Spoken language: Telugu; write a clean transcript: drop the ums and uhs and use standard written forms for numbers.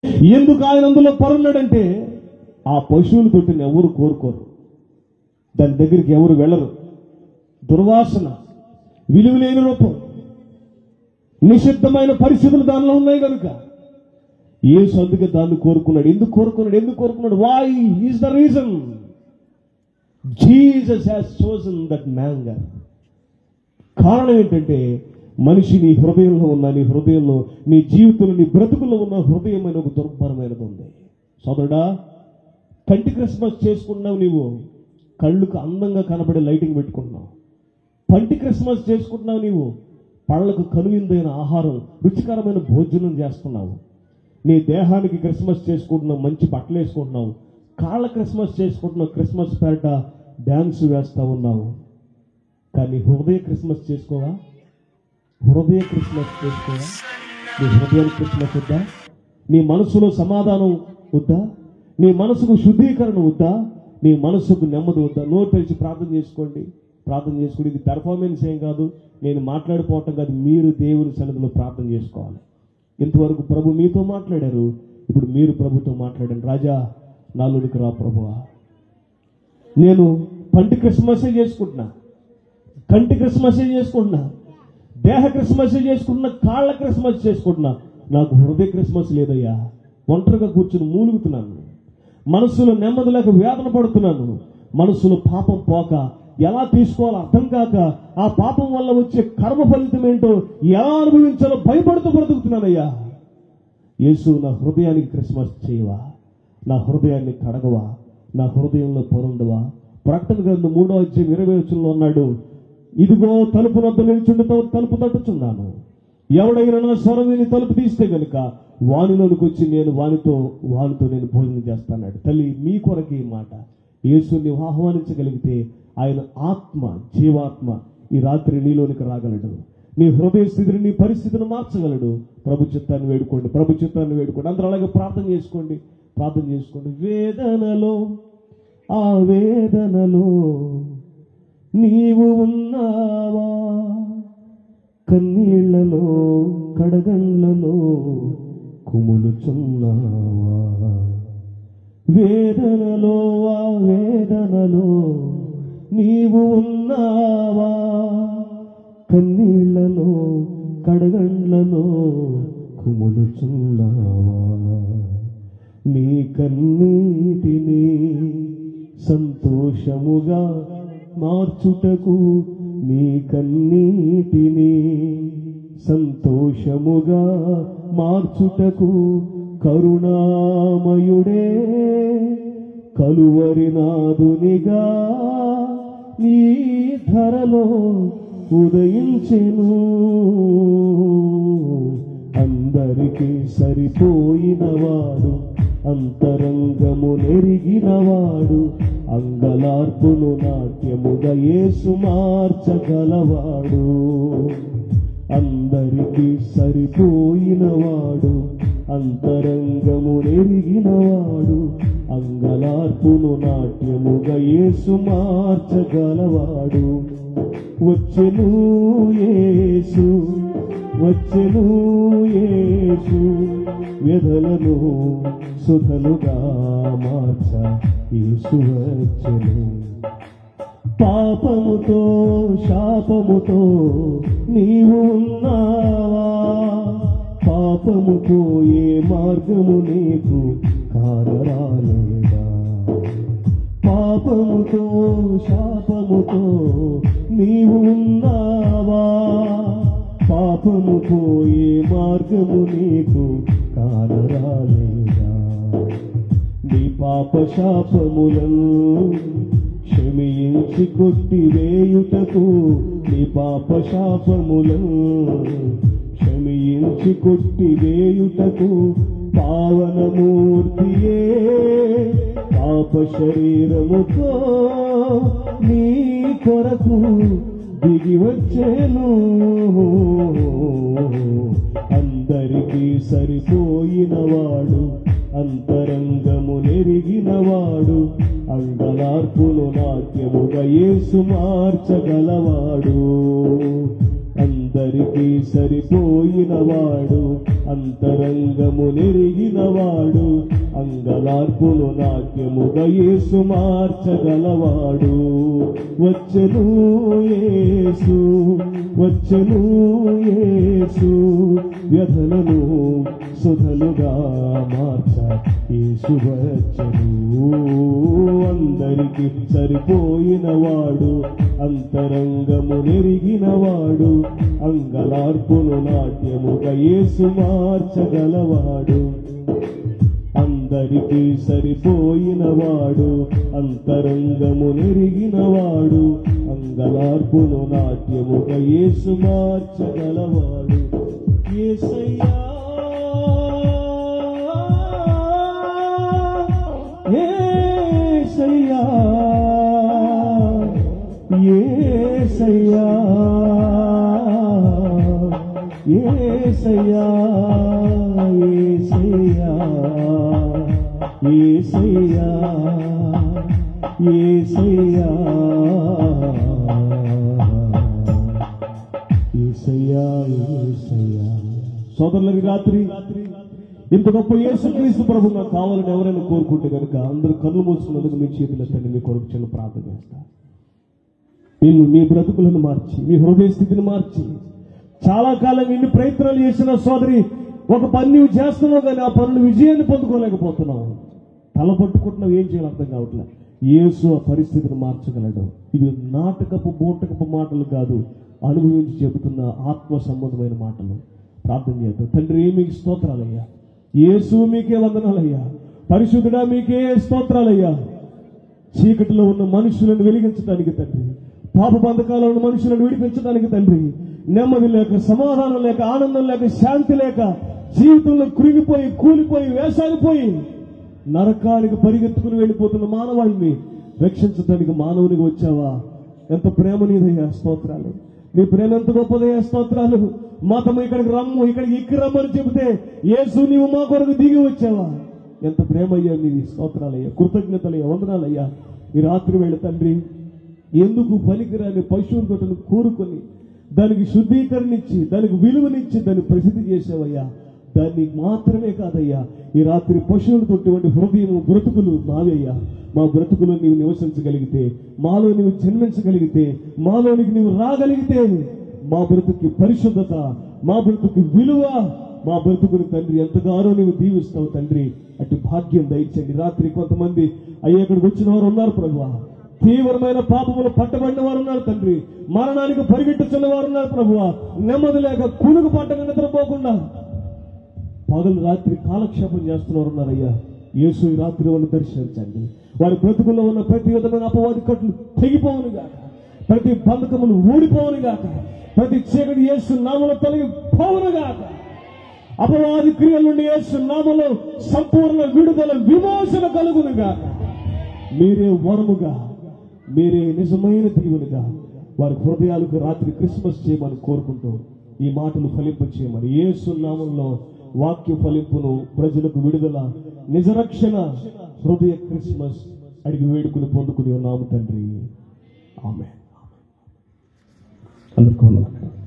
ఎందుకు ఆయన అందులో పరున్నాడంటే ఆ పశువుల తొట్టిని ఎవరు కోరుకోరు, దాని దగ్గరికి ఎవరు వెళ్ళరు. దుర్వాసన, విలువలేని రూపం, నిషిద్ధమైన పరిస్థితులు దానిలో ఉన్నాయి కనుక యేసు అందుకే దాన్ని కోరుకున్నాడు. ఎందుకు కోరుకున్నాడు? Why is the reason? Jesus has chosen that manger. కారణం ఏంటంటే మనిషి నీ హృదయంలో ఉన్న, నీ హృదయంలో, నీ జీవితంలో, నీ బ్రతుకుల్లో ఉన్న హృదయమైన ఒక దుర్భరమైనది ఉంది. సోదరుడా, కంటి క్రిస్మస్ చేసుకుంటున్నావు, నీవు కళ్ళుకు అందంగా కనబడే లైటింగ్ పెట్టుకుంటున్నావు. పంటి క్రిస్మస్ చేసుకుంటున్నావు, నీవు పళ్ళకు కనువిందైన ఆహారం, రుచికరమైన భోజనం చేస్తున్నావు. నీ దేహానికి క్రిస్మస్ చేసుకుంటున్నావు, మంచి బట్టలు వేసుకుంటున్నావు. కాళ్ళ క్రిస్మస్ చేసుకుంటున్నావు, క్రిస్మస్ పేరట డ్యాన్స్ వేస్తా ఉన్నావు. కానీ హృదయ క్రిస్మస్ చేసుకోవా? హృదయ క్రిస్మస్ చేసుకోవా? నీ హృదయానికి క్రిస్మస్ వద్దా? నీ మనసులో సమాధానం వద్దా? నీ మనసుకు శుద్ధీకరణ వద్దా? నీ మనసుకు నెమ్మది వద్దా? నోరు తెరిచి ప్రార్థన చేసుకోండి. ఇది పెర్ఫార్మెన్స్ ఏం కాదు, నేను మాట్లాడిపోవటం కాదు. మీరు దేవుని సన్నిధిలో ప్రార్థన చేసుకోవాలి. ఇంతవరకు ప్రభు మీతో మాట్లాడారు, ఇప్పుడు మీరు ప్రభుతో మాట్లాడండి. రాజా, నాలోనికి రా ప్రభువా. నేను పంటి క్రిస్మసే చేసుకుంటున్నా, కంటి క్రిస్మసే చేసుకుంటున్నా, దేహ క్రిస్మసే చేసుకుంటున్నా, కాళ్ళ క్రిస్మస్ చేసుకుంటున్నా. నాకు హృదయ క్రిస్మస్ లేదయ్యా. ఒంటరిగా కూర్చుని మూలుగుతున్నాను, మనస్సులో నెమ్మది లేక వేదన పడుతున్నాను. మనస్సులో పాపం పోక ఎలా తీసుకోవాలో అర్థం కాక, ఆ పాపం వల్ల వచ్చే కర్మ ఫలితం ఏంటో ఎలా అనుభవించాలో భయపడుతూ బ్రతుకుతున్నానయ్యా. యేసు, నా హృదయానికి క్రిస్మస్ చేయవా? నా హృదయాన్ని కడగవా? నా హృదయంలో పొరుండవా? ప్రకటన గ్రంథం 3:20 అన్నాడు, ఇదిగో తలుపు వద్ద నిల్చుండితో తలుపు తట్టుచున్నాను. ఎవడైనా నా స్వరం విని తలుపు తీస్తే గనుక వానిలోనికి వచ్చి నేను వానితో నేను భోజనం చేస్తాన్నాడు. తల్లి, మీ కొరకు ఈ మాట. యేసుని ఆహ్వానించగలిగితే ఆయన ఆత్మ, జీవాత్మ ఈ రాత్రి నీలోనికి రాగలడు. నీ హృదయ స్థితిని, నీ పరిస్థితిని మార్చగలడు. ప్రభు చిత్తాన్ని వేడుకోండి. అందరూ అలాగే ప్రార్థన చేసుకోండి. వేదనలో, ఆ వేదనలో నీవు ఉన్నావా? కన్నీళ్లలో, కడగండ్లలో కుములుచున్నావా? వేదనలో, ఆ వేదనలో నీవు ఉన్నావా? కన్నీళ్లలో, కడగండ్లలో కుములుచున్నావా? నీ కన్నీటిని సంతోషముగా మార్చుటకు, నీ కన్నీటిని సంతోషముగా మార్చుటకు కరుణామయుడే కలువరి నాదునిగా నీ ధరలో ఉదయించెను. అందరికీ సరిపోయినవాడు, అంతరంగము నెరిగినవాడు, అంగలార్పును నాట్యముగా యేసు మార్చగలవాడు. అందరికీ సరిపోయినవాడు, అంతరంగము నెరిగినవాడు, అంగలార్పును నాట్యముగా యేసు మార్చగలవాడు. వచ్చెను యేసు వ్యధలను సుధలుగా మార్చ యేసు వచ్చెను. పాపముతో, శాపముతో నీవు ఉన్నావా? పాపము పోయే మార్గము నీకు కానరాలేదా? పాపముతో, శాపముతో నీవు ఉన్నావా? పాపము పోయే మార్గము నీకు కానరాలేదా? నీ పాప శాపములను క్షమించి కొట్టివేయుటకు, నీ పాప శాపములను క్షమించి కొట్టివేయుటకు పావనమూర్తియే పాప శరీరముతో నీ కొరకు దిగి వచ్చెను. అందరికీ సరిపోయినవాడు, అంతరంగము నెరిగినవాడు, అంగలార్పును నాట్యముగా యేసు మార్చగలవాడు. అందరికీ సరిపోయినవాడు, అంతరంగము నెరిగినవాడు, అంగలార్పును నాట్యముగా యేసు మార్చగలవాడు. వచ్చెను యేసు, వచ్చెను యేసు, వ్యధలను సుధలుగా మార్చ యేసు వచ్చెను. అందరికీ సరిపోయినవాడు, అంతరంగము నెరిగినవాడు, అంగలార్పును నాట్యముగా యేసు మార్చగలవాడు. అందరికీ సరిపోయినవాడు, అంతరంగము నెరిగినవాడు, అంగలార్పును నాట్యముగా యేసు మార్చగలవాడు. యేసయ్యా యేసయ్యా యేసయ్యా యేసయ్యా యేసయ్యా యేసయ్యా యేసయ్యా యేసయ్యా యేసయ్యా. సోదరులకి రాత్రి ఇంత గొప్ప యేసుక్రీస్తు ప్రభు నాకు కావాలని ఎవరైనా కోరుకుంటే కనుక అందరూ కళ్ళు మూసుకున్నందుకు మీ చేతులు ఎత్తండి. మీ కొరకు చిన్న ప్రార్థన చేస్తా. నిన్ను, మీ బ్రతుకులను మార్చి, మీ హృదయ స్థితిని మార్చి, చాలా కాలం ఇన్ని ప్రయత్నాలు చేసిన సోదరి, ఒక పని నువ్వు చేస్తున్నావు కానీ ఆ పనులు విజయాన్ని పొందుకోలేకపోతున్నావు. తల పట్టుకుంటున్నావు, ఏం చేయాలి అర్థం కావట్లేదు. యేసు ఆ పరిస్థితిని మార్చగలడు. ఇవి నాటకపు బూటకపు మాటలు కాదు, అనుభవించి చెబుతున్న ఆత్మ సంబంధమైన మాటలు. ప్రార్థన చేద్దాం. తండ్రి, మీకు స్తోత్రాలయ్యా. యేసు మీకే వందనాలయ్యా. పరిశుద్ధుడా మీకే స్తోత్రాలయ్యా. చీకటిలో ఉన్న మనుషులను వెలిగించడానికి తండ్రి, పాప బంధకాలలో ఉన్న మనుషులను విడిపించడానికి తండ్రి, నెమ్మది లేక, సమాధానం లేక, ఆనందం లేక, శాంతి లేక, జీవితంలో కృంగిపోయి, కూలిపోయి, వేసాగిపోయి నరకానికి పరిగెత్తుకుని వెళ్ళిపోతున్న మానవాళిని రక్షించడానికి మానవునికి వచ్చావా? ఎంత ప్రేమ నీదయ్యా, స్తోత్రాలు. నీ ప్రేమ ఎంత గొప్పదయ్యా, స్తోత్రాలు. మాతమ్మ ఇక్కడికి రమ్ము, ఇక్కడికి ఎక్కి రమ్మని చెబితే యేసు నీవు మా కొరకు దిగి వచ్చావా? ఎంత ప్రేమ అయ్యా నీది, స్తోత్రాలయ్యా, కృతజ్ఞతలయ్యా, వందనాలయ్యా. ఈ రాత్రి వేళ తండ్రి, ఎందుకు పనికిరాని పశువుల తోటను కూరుకొని దానికి శుద్ధీకరణించి, దానికి విలువనిచ్చి, దాన్ని ప్రసిద్ధి చేసావయ్యా. దాన్ని మాత్రమే కాదయ్యా, ఈ రాత్రి పశువులు తొట్టివంటి హృదయం బ్రతుకులు మావయ్యా. మా బ్రతుకులో నీవు నివసించగలిగితే, మాలో నీవు జన్మించగలిగితే, మాలోనికి నీవు రాగలిగితే, మా బ్రతుకి పరిశుద్ధత, మా బ్రతుకి విలువ, మా బ్రతుకుని తండ్రి ఎంతగానో నీవు దీవిస్తావు తండ్రి. అటు భాగ్యం దయచండి. రాత్రి కొంతమంది అయ్యా ఇక్కడికి వచ్చిన వారు ఉన్నారు ప్రభువా, తీవ్రమైన పాపములు పట్టబడిన వారు ఉన్నారు తండ్రి, మరణానికి పరిగెట్టుచున్న వారు ఉన్నారు ప్రభువా, నెమ్మది లేక కునుకు పట్టక నిద్రపోకుండా పగలు రాత్రి కాలక్షేపం చేస్తున్నారు ఉన్నారయ్యా. యేసు ఈ రాత్రి వాళ్ళని దర్శించండి. వారి బ్రతుకుల్లో ఉన్న ప్రతి విధమైన అపవాది కట్లు తెగిపోవును గాక, ప్రతి బంధకములు ఊడిపోవును గాక, ప్రతి చీకటి యేసు నామములో తొలగిపోవును గాక. అపవాది క్రియల నుండి యేసు నామములో సంపూర్ణ విడుదల, విమోచన కలుగును గాక. మీరే వరముగా, మీరే నిజమైన దీవునిగా వారి హృదయాలకు రాత్రి క్రిస్మస్ చేయమని కోరుకుంటూ ఈ మాటలు ఫలింప చేయమని యేసు నామములో వాక్య ఫలింపును, ప్రజలకు విడుదల, నిజరక్షణ, హృదయ క్రిస్మస్ అడిగి వేడుకుని పొందుకుని ఉన్నాము తండ్రి. ఆమేన్. అందరికీ వందనాలు.